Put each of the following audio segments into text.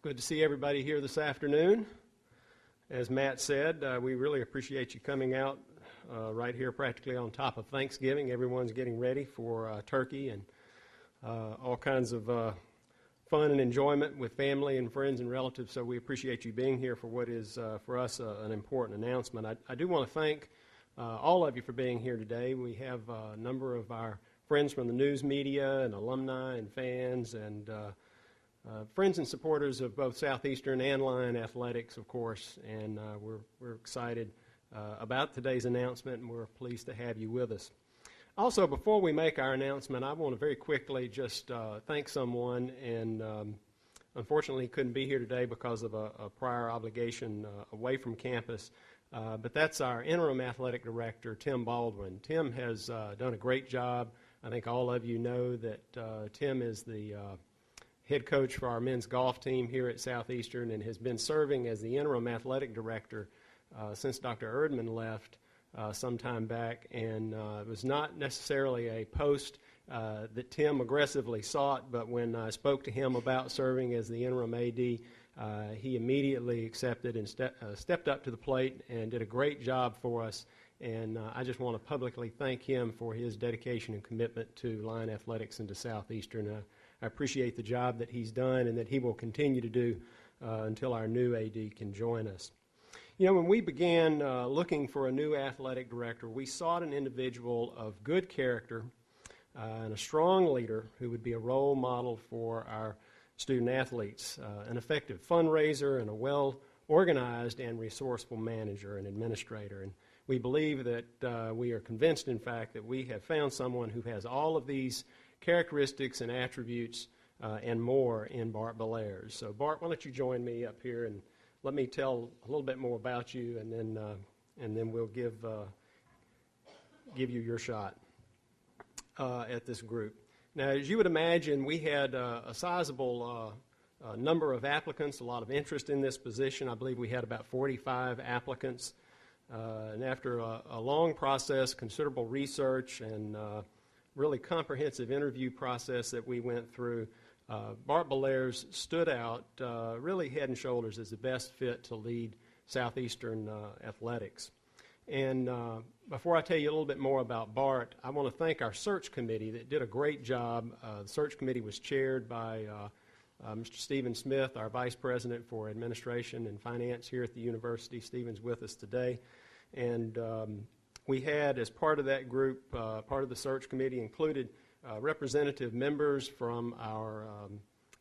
Good to see everybody here this afternoon. As Matt said, we really appreciate you coming out right here practically on top of Thanksgiving. Everyone's getting ready for turkey and all kinds of fun and enjoyment with family and friends and relatives, so we appreciate you being here for what is, for us, an important announcement. I do want to thank all of you for being here today. We have a number of our friends from the news media and alumni and fans and friends and supporters of both Southeastern and Lion Athletics, of course, and we're excited about today's announcement, and we're pleased to have you with us. Also, before we make our announcement, I want to very quickly just thank someone, and unfortunately couldn't be here today because of a prior obligation away from campus, but that's our interim athletic director, Tim Baldwin. Tim has done a great job. I think all of you know that Tim is the head coach for our men's golf team here at Southeastern and has been serving as the interim athletic director since Dr. Erdman left some time back, and it was not necessarily a post that Tim aggressively sought, but when I spoke to him about serving as the interim AD, he immediately accepted and stepped up to the plate and did a great job for us, and I just want to publicly thank him for his dedication and commitment to Lion Athletics and to Southeastern. I appreciate the job that he's done and that he will continue to do until our new AD can join us. You know, when we began looking for a new athletic director, we sought an individual of good character and a strong leader who would be a role model for our student athletes, an effective fundraiser, and a well-organized and resourceful manager and administrator. And we believe that we are convinced, in fact, that we have found someone who has all of these characteristics and attributes and more in Bart Bellairs. So, Bart, why don't you join me up here and let me tell a little bit more about you, and then we'll give you your shot at this group. Now, as you would imagine, we had a sizable number of applicants, a lot of interest in this position. I believe we had about 45 applicants. And after a long process, considerable research, and really comprehensive interview process that we went through, Bart Bellairs stood out really head and shoulders as the best fit to lead Southeastern athletics. And before I tell you a little bit more about Bart, I want to thank our search committee that did a great job. The search committee was chaired by Mr. Stephen Smith, our Vice President for Administration and Finance here at the university. Stephen's with us today. And we had, as part of that group, part of the search committee included representative members from our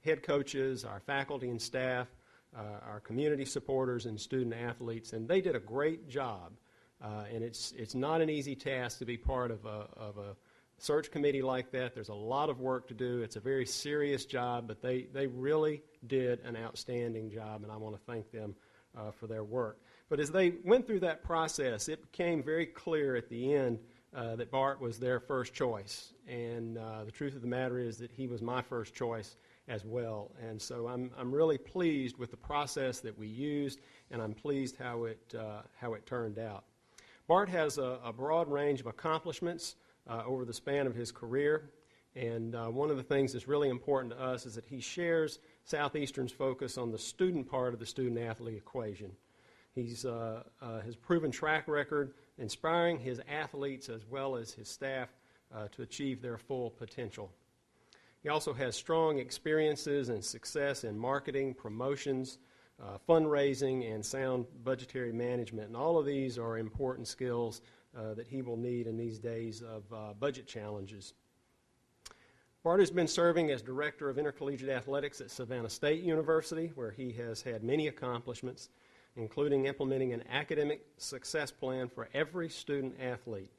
head coaches, our faculty and staff, our community supporters, and student athletes, and they did a great job. And it's not an easy task to be part of a search committee like that. There's a lot of work to do. It's a very serious job, but they really did an outstanding job, and I want to thank them for their work. But as they went through that process, it became very clear at the end that Bart was their first choice. And the truth of the matter is that he was my first choice as well. And so I'm really pleased with the process that we used, and I'm pleased how it turned out. Bart has a broad range of accomplishments over the span of his career, and one of the things that's really important to us is that he shares Southeastern's focus on the student part of the student-athlete equation. He's his proven track record inspiring his athletes as well as his staff to achieve their full potential. He also has strong experiences and success in marketing, promotions, fundraising, and sound budgetary management. And all of these are important skills that he will need in these days of budget challenges. Bart has been serving as Director of Intercollegiate Athletics at Savannah State University, where he has had many accomplishments, including implementing an academic success plan for every student athlete.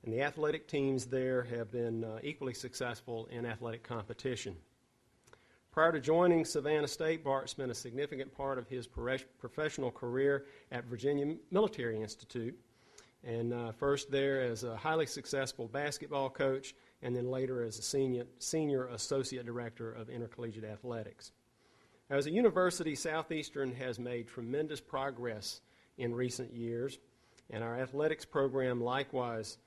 And the athletic teams there have been equally successful in athletic competition. Prior to joining Savannah State, Bart spent a significant part of his professional career at Virginia Military Institute, and first there as a highly successful basketball coach, and then later as a senior associate director of intercollegiate athletics. Now, as a university, Southeastern has made tremendous progress in recent years, and our athletics program likewise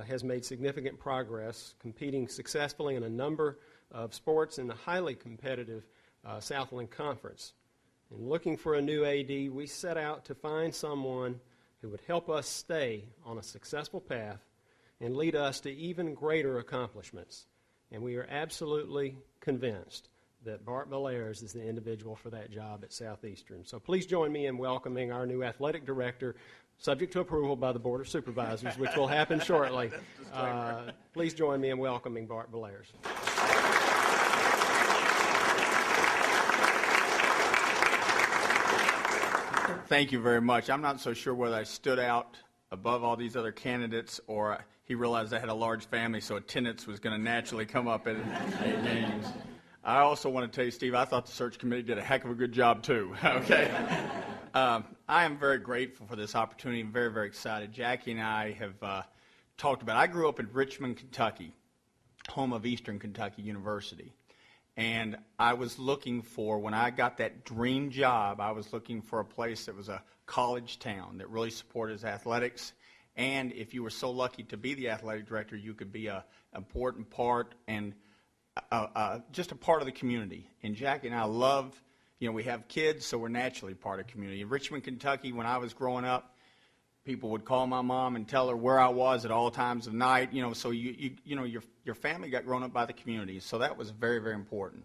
has made significant progress, competing successfully in a number of sports in the highly competitive Southland Conference. and looking for a new AD, we set out to find someone who would help us stay on a successful path and lead us to even greater accomplishments. And we are absolutely convinced that Bart Bellairs is the individual for that job at Southeastern. So please join me in welcoming our new athletic director, subject to approval by the Board of Supervisors, which will happen shortly. Please join me in welcoming Bart Bellairs. Thank you very much. I'm not so sure whether I stood out above all these other candidates or he realized I had a large family, so attendance was going to naturally come up at games. I also want to tell you, Steve, I thought the search committee did a heck of a good job, too. Okay. I am very grateful for this opportunity and very, very excited. Jackie and I have talked about it. I grew up in Richmond, Kentucky, home of Eastern Kentucky University. And I was looking for, when I got that dream job, I was looking for a place that was a college town that really supported athletics. And if you were so lucky to be the athletic director, you could be an important part and just a part of the community. And Jackie and I love, we have kids, so we're naturally part of the community. In Richmond, Kentucky, when I was growing up, people would call my mom and tell her where I was at all times of night. So your family got grown up by the community. So that was very, very important.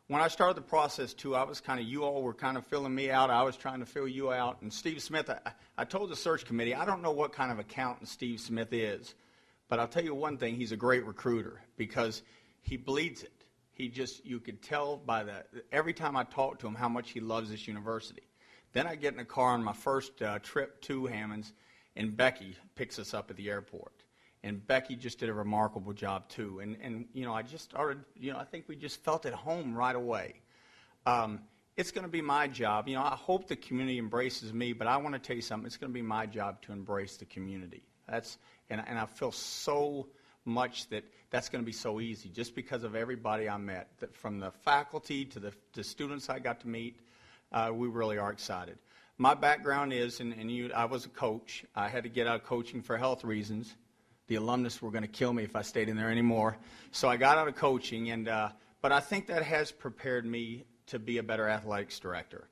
When I started the process too, I was you all were kind of filling me out. I was trying to fill you out. And Steve Smith, I told the search committee, I don't know what kind of accountant Steve Smith is, but I'll tell you one thing: he's a great recruiter because he bleeds it. You could tell by every time I talk to him how much he loves this university. Then I get in a car on my first trip to Hammonds, and Becky picks us up at the airport. And Becky just did a remarkable job, too. And I just started, I think we just felt at home right away. It's going to be my job. I hope the community embraces me, but I want to tell you something. It's going to be my job to embrace the community. And I feel so much that's going to be so easy just because of everybody I met, from the faculty to the students I got to meet. We really are excited. My background is, I was a coach. I had to get out of coaching for health reasons. The alumnus were going to kill me if I stayed in there anymore. So I got out of coaching, but I think that has prepared me to be a better athletics director.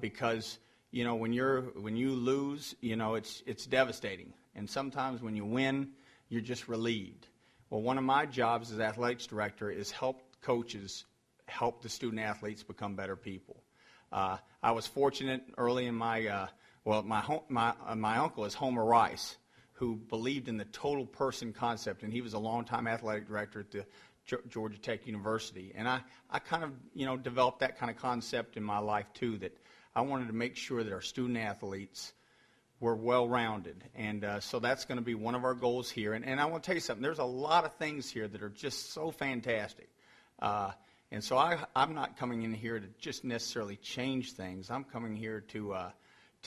Because, when you lose, it's devastating. And sometimes when you win, you're just relieved. Well, one of my jobs as athletics director is help coaches help the student athletes become better people. I was fortunate early in my uncle is Homer Rice, who believed in the total person concept, and he was a longtime athletic director at the Georgia Tech University. And I kind of, developed that kind of concept in my life too, that I wanted to make sure that our student athletes were well-rounded. And so that's going to be one of our goals here. And I want to tell you something. There's a lot of things here that are just so fantastic. And so I'm not coming in here to just necessarily change things. I'm coming here to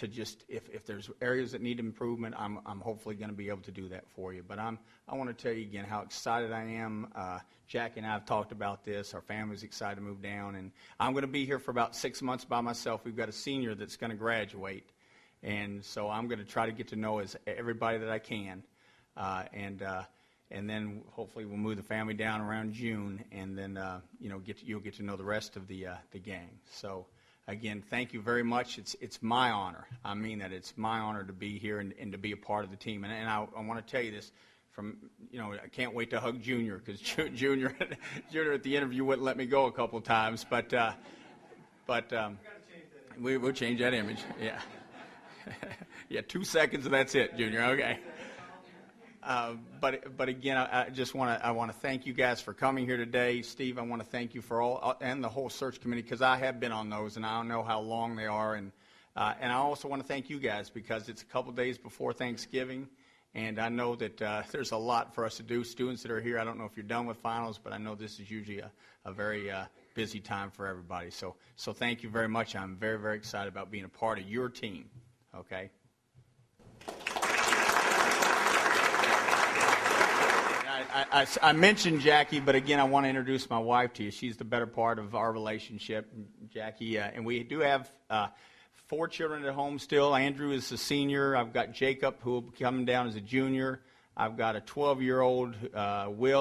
just, if there's areas that need improvement, I'm hopefully going to be able to do that for you. But I want to tell you again how excited I am. Jackie and I have talked about this. Our family's excited to move down. And I'm going to be here for about 6 months by myself. We've got a senior that's going to graduate. And so I'm going to try to get to know everybody that I can. And then hopefully we'll move the family down around June, and then you'll get to know the rest of the gang. So again, thank you very much. It's my honor. I mean that it's my honor to be here and to be a part of the team. And I want to tell you this I can't wait to hug Junior, because Junior at the interview wouldn't let me go a couple of times, but we'll change that image. Yeah. Yeah, 2 seconds and that's it, Junior. Okay. But again, I want to thank you guys for coming here today. Steve, I want to thank you for all, and the whole search committee, because I have been on those and I don't know how long they are. And I also want to thank you guys, because it's a couple days before Thanksgiving, and I know that there's a lot for us to do. Students that are here, I don't know if you're done with finals, but I know this is usually a very busy time for everybody. So thank you very much. I'm very, very excited about being a part of your team. Okay. I mentioned Jackie, but again, I want to introduce my wife to you. She's the better part of our relationship, Jackie. And we do have 4 children at home still. Andrew is a senior. I've got Jacob, who will be coming down as a junior. I've got a 12-year-old, Will.